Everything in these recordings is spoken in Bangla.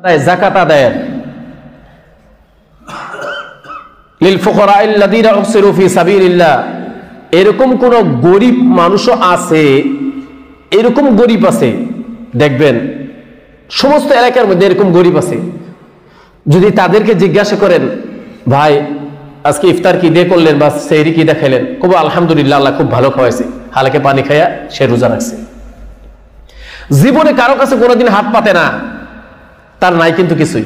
যাকাত আদায়ের লিল ফুকারা আল্লাযীনা উহসিরু ফি সাবিলিল্লাহ, এরকম কোন গরিব মানুষও আছে, এরকম গরিব আছে দেখবেন সমস্ত এলাকার মধ্যে এরকম গরিব আছে। যদি তাদেরকে জিজ্ঞাসা করেন ভাই আজকে ইফতার কি দিয়ে করলেন বা সেহরি কি দেখাইলেন, খুব আলহামদুলিল্লাহ আল্লাহ খুব ভালো খাওয়াইছে, হালকা পানি খাইয়া সে রোজা রাখছে। জীবনে কারো কাছে কোনোদিন হাত পাতে না, তার নাই কিন্তু কিছুই,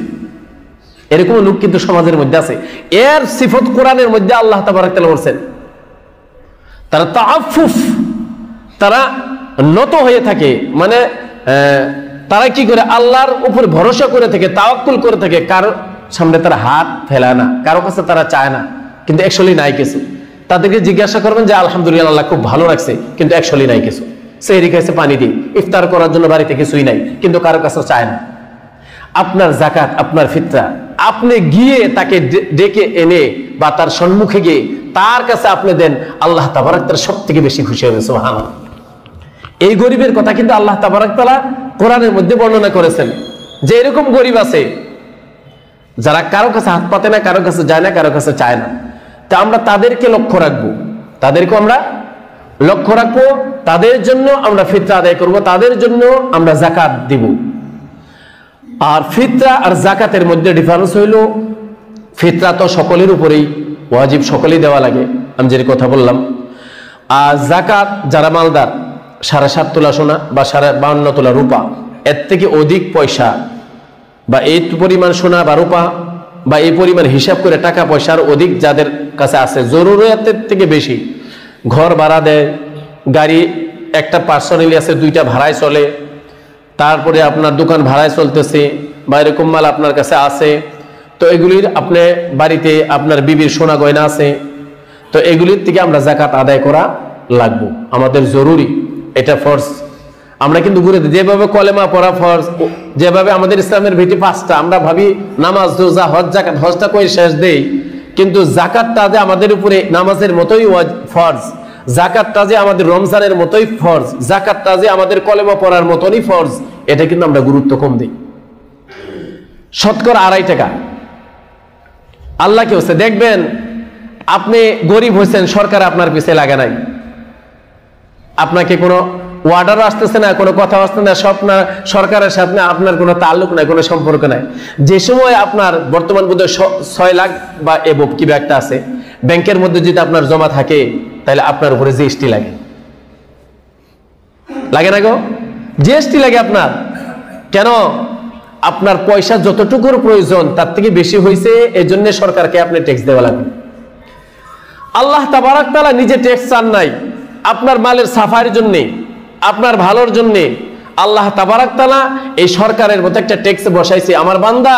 এরকম লোক কিন্তু সমাজের মধ্যে আছে। এর সিফত কোরআনের মধ্যে আল্লাহ তাবারক তাআলা বলেন তারা তাআফফুফ, তারা নত হয়ে থাকে, মানে তারা কি করে আল্লাহর উপর ভরসা করে থাকে, তাওয়াক্কুল করে থাকে, কারো সামনে তারা হাত ফেলায় না, কারো কাছে তারা চায় না, কিন্তু অ্যাকচুয়ালি নাই কিছু। তাদেরকে জিজ্ঞাসা করবেন যে আলহামদুলিল্লাহ আল্লাহ খুব ভালো রাখছে, কিন্তু অ্যাকচুয়ালি নাই কিছু। সেহরি খাইছে পানি দিয়ে, ইফতার করার জন্য বাড়িতে কিছুই নাই, কিন্তু কারো কাছে চায় না। আপনার যাকাত, আপনার ফিতরা, আপনি গিয়ে তাকে ডেকে এনে বা তার সম্মুখে গিয়ে তার কাছে আপনি দেন, আল্লাহ তাবারক তাআলা সবথেকে বেশি খুশি হবে। সুবহানাল্লাহ। এই গরিবের কথা কিন্তু আল্লাহ তাবারক তাআলা কোরআনের মধ্যে বর্ণনা করেছেন যে এরকম গরিব আছে যারা কারো কাছে হাত পাতে না, কারো কাছে যায় না, কারো কাছে চায় না। তা আমরা তাদেরকে লক্ষ্য রাখবো, তাদেরকে আমরা লক্ষ্য রাখবো, তাদের জন্য আমরা ফিতরা আদায় করব, তাদের জন্য আমরা যাকাত দিব। আর ফিতরা আর যাকাতের মধ্যে ডিফারেন্স হইল, ফিতরা তো সকলের উপরেই ওয়াজিব, সকলেই দেওয়া লাগে, আমি যে কথা বললাম। আর যাকাত যারা মালদার 7.5 তোলা সোনা বা 52 তোলা রূপা, এর থেকে অধিক পয়সা বা এই পরিমাণ সোনা বা রূপা বা এই পরিমাণ হিসাব করে টাকা পয়সার অধিক যাদের কাছে আছে, জরুরিয়াতের থেকে বেশি, ঘর ভাড়া দেয়, গাড়ি একটা পার্সোনালি আছে, 2টা ভাড়ায় চলে, তারপরে আপনার দোকান ভাড়ায় চলতেছে বা এরকম মাল আপনার কাছে আছে, তো এগুলির আপনি বাড়িতে আপনার বিবির সোনা গয়না আছে, তো এগুলির থেকে আমরা যাকাত আদায় করা লাগবো, আমাদের জরুরি, এটা ফরজ। আমরা কিন্তু ঘুরে যেভাবে কলেমা পড়া ফরজ, যেভাবে আমাদের ইসলামের ভিত্তি 5টা, আমরা ভাবি নামাজ, রোজা, হজ, যাকাত, হজটা কই শেষ দেই, কিন্তু যাকাতটা যে আমাদের উপরে নামাজের মতোই ফরজ, যাকাতটা যে আমাদের রমজানের মতোই ফরজ, যাকাতটা যে আমাদের কলেমা পড়ার মতনই ফরজ, এটা কিন্তু আমরা গুরুত্ব কম দিই। শতকরা 2.5 টাকা আল্লাহ কি হচ্ছে দেখবেন, আপনি গরিব হয়েছেন, সরকার আপনার পিছিয়ে লাগে নাই, আপনাকে কোনো ওয়ার্ডারও আসতেছে না, কোনো কথা আসছে না, সরকারের সাথে আপনার কোনো তাল্লুক নাই, কোনো সম্পর্ক নাই। যে সময় আপনার বর্তমান বোধহয় 6 লাখ বা এবব কি একটা আছে ব্যাংকের মধ্যে, যদি আপনার জমা থাকে তাহলে আপনার উপরে জিএসটি লাগে, লাগে না গো? জিএসটি লাগে আপনার। কেন? আপনার পয়সা যতটুকুর প্রয়োজন তার থেকে বেশি হয়েছে, এজন্য সরকারকে আপনি ট্যাক্স দেওয়া লাগবে। আল্লাহ তাবারক তাআলা নিজে ট্যাক্স চান নাই, আপনার মালের সাফাইয়ের জন্য, আপনার ভালোর জন্য আল্লাহ তাবারক তাআলা এই সরকারের মতো একটা ট্যাক্স বসাইছে। আমার বান্দা,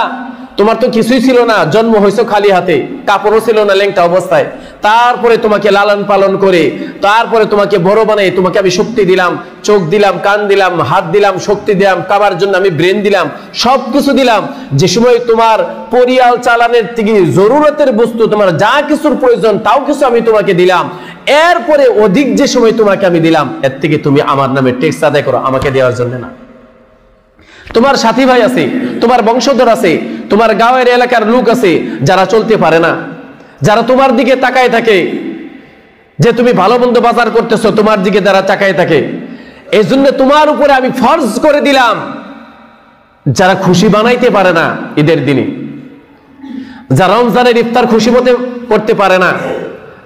তোমার তো কিছুই ছিল না, জন্ম হয়েছে খালি হাতে, কাপড়ও ছিল না, লেংটা অবস্থায়, তারপরে তোমাকে লালন পালন করে, তারপরে তোমাকে বড় বানাই, তোমাকে আমি শক্তি দিলাম, চোখ দিলাম, কান দিলাম, হাত দিলাম, শক্তি দিলাম, খাবার জন্য আমি ব্রেন দিলাম, সবকিছু দিলাম। যে সময় তোমার পরিয়াল চালানোর থেকে জরুরতের বস্তু, তোমার যা কিছুর প্রয়োজন তাও কিছু আমি তোমাকে দিলাম, এরপরে অধিক যে সময় তোমাকে আমি দিলাম, এর থেকে তুমি আমার নামে ট্যাক্স আদায় করো, আমাকে দেওয়ার জন্য না। তোমার সাথী ভাই আছে, তোমার বংশধর আছে, তোমার গাঁয়ের এলাকার লোক আছে যারা চলতে পারে না, যারা তোমার দিকে তাকায় থাকে, যে তুমি ভালো মন্দ বাজার করতেছো, তোমার দিকে যারা তাকায় থাকে, এই জন্য তোমার উপরে আমি ফরজ করে দিলাম, যারা খুশি বানাইতে পারে না ঈদের দিনে, যারা রমজানের ইফতার খুশি মতে করতে পারে না,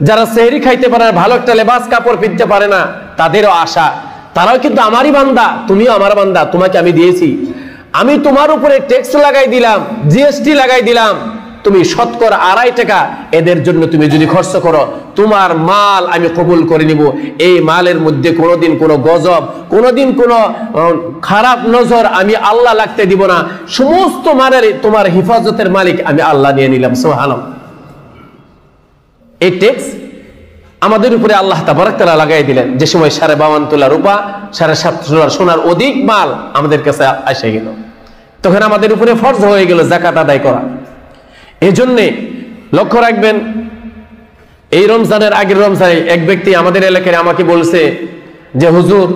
যারা সেহরি খাইতে পারে না, ভালো একটা লেবাস কাপড় পিনতে পারে না, তাদেরও আশা, তারাও কিন্তু আমারই বান্দা, তুমিও আমার বান্দা, তোমাকে আমি দিয়েছি, আমি তোমার উপরে ট্যাক্স লাগাই দিলাম, জিএসটি লাগাই দিলাম, তুমি শতকরা 2.5 টাকা এদের জন্য তুমি যদি খরচ করো, তোমার মাল আমি কবুল করে নিব। এই মালের মধ্যে কোনোদিন কোনো গজব, কোনোদিন কোনো খারাপ নজর আমি আল্লাহ লাগতে দিব না। সমস্ত মালের তোমার হেফাজতের মালিক আমি আল্লাহ নিয়ে নিলাম। সুবহানাল্লাহ। এই ট্যাক্স আমাদের উপরে আল্লাহ তাবারক তাআলা লাগাই দিলেন। যে সময় 52.5 তোলা রূপা, 7.5 তোলা সোনার অধিক মাল আমাদের কাছে এসে গেল, তখন আমাদের উপরে ফরজ হয়ে গেল যাকাত আদায় করা। এজন্যে লক্ষ্য রাখবেন, এই রমজানের আগের রমজানে এক ব্যক্তি আমাদের এলাকায় আমাকে বলছে যে হুজুর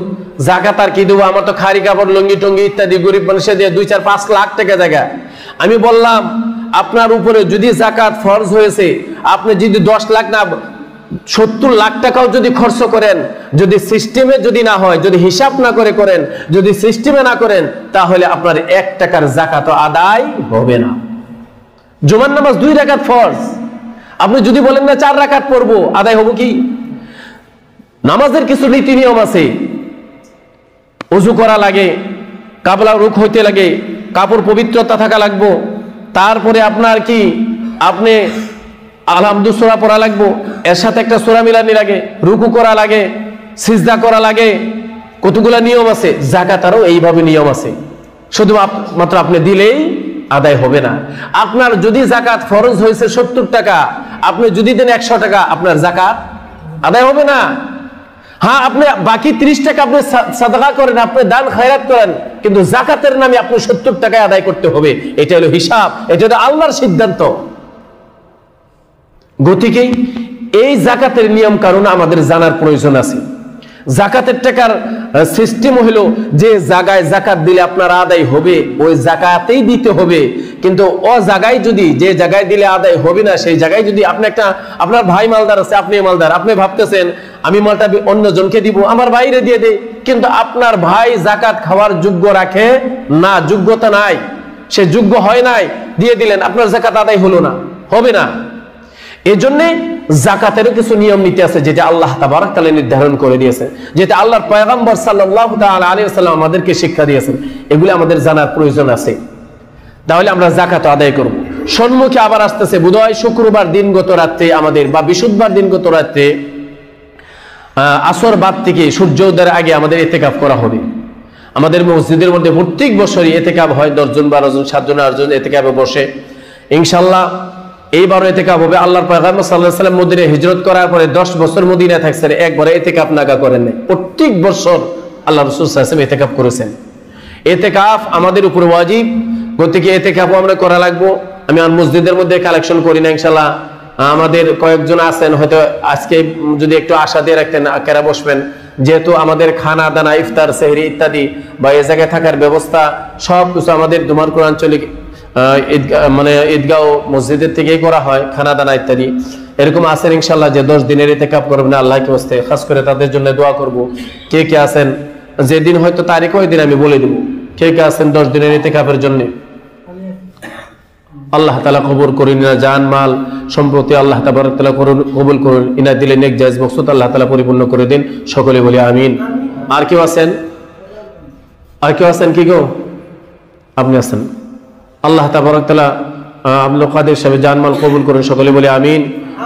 জাকাত আর কি দেবো, আমার তো খাড়ি কাপড় লুঙ্গি টঙ্গি ইত্যাদি গরিব মানুষের দিয়ে 2-4-5 লাখ টাকা জায়গা। আমি বললাম আপনার উপরে যদি জাকাত ফরজ হয়েছে, আপনি যদি 10 লাখ না 70 লাখ টাকাও যদি খরচ করেন, যদি সিস্টেমে যদি না হয়, যদি হিসাব না করে করেন, যদি সিস্টেমে না করেন, তাহলে আপনার 1 টাকার জাকাত আদায় হবে না। জুমার নামাজ 2 রাকাত ফরজ, আপনি যদি বলেন না 4 রাকাত পড়বো, আদায় হবো কি? নামাজের কিছু নীতি নিয়ম আছে, ওযু করা লাগে, কাবলা রুখ হইতে লাগে, কাপড় পবিত্রতা থাকা লাগবো, তারপরে আপনার কি আপনি আলহামদু সূরা পড়া লাগবো, এর সাথে একটা সূরা মিলানি লাগে, রুকু করা লাগে, সিজদা করা লাগে, কতগুলা নিয়ম আছে। যাকাতেরও এইভাবে নিয়ম আছে, শুধু মাত্র আপনি দিলেই আদায় হবে না। আপনার যদি যাকাত ফরজ হয়েছে 70 টাকা, আপনি যদি দেন 100 টাকা, আপনার যাকাত আদায় হবে না। হ্যাঁ, আপনি বাকি 30 টাকা আপনি সাদাকা করেন, আপনি দান খায়রাত করেন, কিন্তু যাকাতের নামে আপনি 70 টাকা আদায় করতে হবে। এটা হলো হিসাব, এটা হলো আল্লাহর সিদ্ধান্ত। গতিকে এই যাকাতের নিয়ম কারণ আমাদের জানার প্রয়োজন আছে। যাকাতের টাকার সিস্টেম হলো যে জায়গায় যাকাত দিলে আপনার আদায় হবে, ওই জাকাতেই দিতে হবে। কিন্তু ও জায়গায় যদি, যে জায়গায় দিলে আদায় হবে না, সেই জায়গায় যদি আপনি একটা, আপনার ভাই মালদার আছে, আপনি মালদার, আপনি ভাবতেছেন আমি মালটা অন্যজনকে দিব, আমার ভাইরে দিয়ে দেই, কিন্তু আপনার ভাই যাকাত খাওয়ার যোগ্য রাখে না, যোগ্যতা নাই, সে যোগ্য হয় নাই, দিয়ে দিলেন, আপনার যাকাত আদায় হলো না, হবে না। এজন্য যাকাতেরও কিছু নিয়ম নীতি আছে, যেটা আল্লাহ তাবারক তাআলা নির্ধারণ করে দিয়েছেন, যেটা আল্লাহর পয়গম্বর সাল্লাল্লাহু তাআলা আলাইহি ওয়াসাল্লাম আমাদেরকে শিক্ষা দিয়েছেন। এগুলো আমাদের জানার প্রয়োজন আছে, তাহলে আমরা যাকাত আদায় করব। সম্মুখে আবার আসতেছে বোধহয় শুক্রবার দিনগত রাত্রে আমাদের, বা বৃহস্পতিবার দিনগত রাত্রে আসর বাদ থেকে সূর্য উদয়ের আগে আমাদের ইতিকাফ করা হবে। আমাদের মসজিদের মধ্যে প্রত্যেক বছরই ইতিকাফ হয়, 10 জন 12 জন 7 জন 8 জন ইতিকাফে বসে। ইনশাআল্লাহ এইবারও ইতিকাফ হবে। আল্লাহর পয়গম্বর সাল্লাল্লাহু আলাইহি ওয়াসাল্লাম মদিনায় হিজরত করার পরে 10 বছর মদিনায় থাকছেন, একবারে ইতিকাফ নাগা করেন নাই, প্রত্যেক বছর আল্লাহ রাসূল সাল্লাল্লাহু আলাইহি ওয়াসাল্লাম ইতিকাফ করেছেন। ইতিকাফ আমাদের উপর ওয়াজিব, গতিকে ইতিকাফও আমরা করা লাগবো। আমি আর মসজিদের মধ্যে কালেকশন করি না, ইনশাআল্লাহ আমাদের কয়েকজন আছেন, হয়তো আজকে যদি একটু আশা দিয়ে রাখতেন, আকেরা বসবেন, যেহেতু আমাদের খানা দানা ইফতার সেহরি ইত্যাদি বা এই জায়গায় থাকার ব্যবস্থা সব কিছু আমাদের দুমারপুর আঞ্চলিক মানে ঈদগাঁও মসজিদের থেকেই করা হয়, খানা দানা ইত্যাদি। এরকম আছেন ইনশাআল্লাহ যে 10 দিনের ইতিকাফ করবেন, আল্লাহকে ওয়াস্তে খাস করে তাদের জন্য দোয়া করব। কে কে আছেন, যেদিন হয়তো তারিখ ওই দিন আমি বলে দেব, কে কে আছেন 10 দিনের ইতিকাফের জন্য। আল্লাহ তাআলা কবুল করুন, না জান মাল সম্পত্তি আল্লাহ তাবারক তাআলা কবুল করুন, ইনা দিলে নেক জায়েজ মকসুদ আল্লাহ তাআলা পরিপূর্ণ করে দিন, সকলে বলি আমিন। আর কেউ আছেন, আর কেউ আছেন কি গো? আপনি আছেন। আল্লাহ তাবারক তাআলা আব্দুল কাদের সাহেব জানমাল কবুল করেন, সকলে বলি আমিন।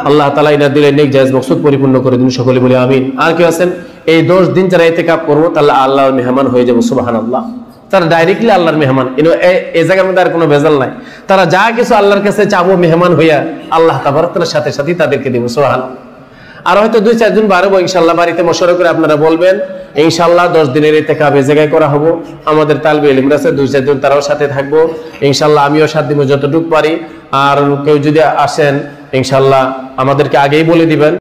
আল্লাহ তাআলা ইনা দিলে নেক জায়েজ মকসুদ পরিপূর্ণ করে দিন, সকলে বলি আমিন। আর কেউ আছেন এই 10 দিন যারা ইতিকাফ করবো, তাহলে আল্লাহর মেহমান হয়ে যাবো, সুবহানাল্লাহ। তারা ডাইরেক্টলি আল্লাহর মেহমান, এই জায়গার মধ্যে আর কোনো ভেজাল নাই। তারা যা কিছু আল্লাহর কাছে চাবো মেহমান হইয়া, আল্লাহ তাবারক তাআলার সাথে সাথে তাদেরকে দেবো, সুবহানাল্লাহ। আর হয়তো 2-4 জন বাড়বো ইনশাআল্লাহ, বাড়িতে মশওয়ারা করে আপনারা বলবেন, ইনশাআল্লাহ 10 দিনের ইতিকাফ এই জায়গায় করা হবো। আমাদের তালবে ইলম আছে 2-4 জন, তারাও সাথে থাকবো ইনশাআল্লাহ। আমিও সাথ দিব যতটুকু পারি। আর কেউ যদি আসেন ইনশাআল্লাহ আমাদেরকে আগেই বলে দিবেন।